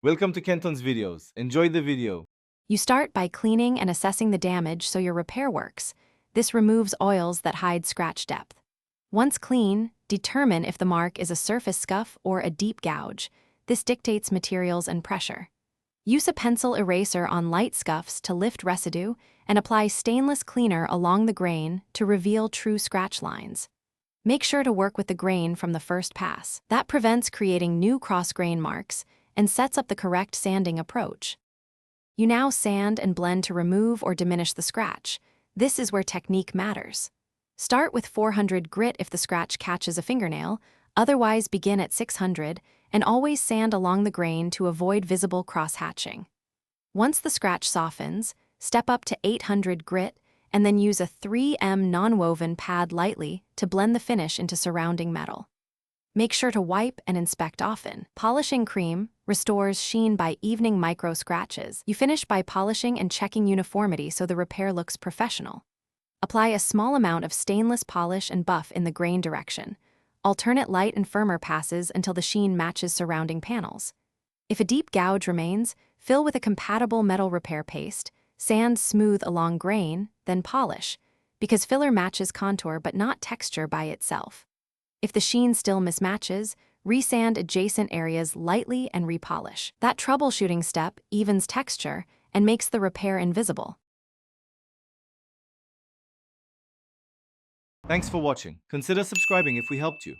Welcome to Kenton's videos. Enjoy the video. You start by cleaning and assessing the damage so your repair works. This removes oils that hide scratch depth. Once clean, determine if the mark is a surface scuff or a deep gouge. This dictates materials and pressure. Use a pencil eraser on light scuffs to lift residue and apply stainless cleaner along the grain to reveal true scratch lines. Make sure to work with the grain from the first pass. That prevents creating new cross-grain marks and sets up the correct sanding approach. You now sand and blend to remove or diminish the scratch. This is where technique matters. Start with 400 grit if the scratch catches a fingernail, otherwise begin at 600, and always sand along the grain to avoid visible cross-hatching. Once the scratch softens, step up to 800 grit and then use a 3M non-woven pad lightly to blend the finish into surrounding metal. Make sure to wipe and inspect often. Polishing cream restores sheen by evening micro scratches. You finish by polishing and checking uniformity so the repair looks professional. Apply a small amount of stainless polish and buff in the grain direction. Alternate light and firmer passes until the sheen matches surrounding panels. If a deep gouge remains, fill with a compatible metal repair paste, sand smooth along grain, then polish, because filler matches contour but not texture by itself. If the sheen still mismatches, resand adjacent areas lightly and repolish. That troubleshooting step evens texture and makes the repair invisible. Thanks for watching. Consider subscribing if we helped you.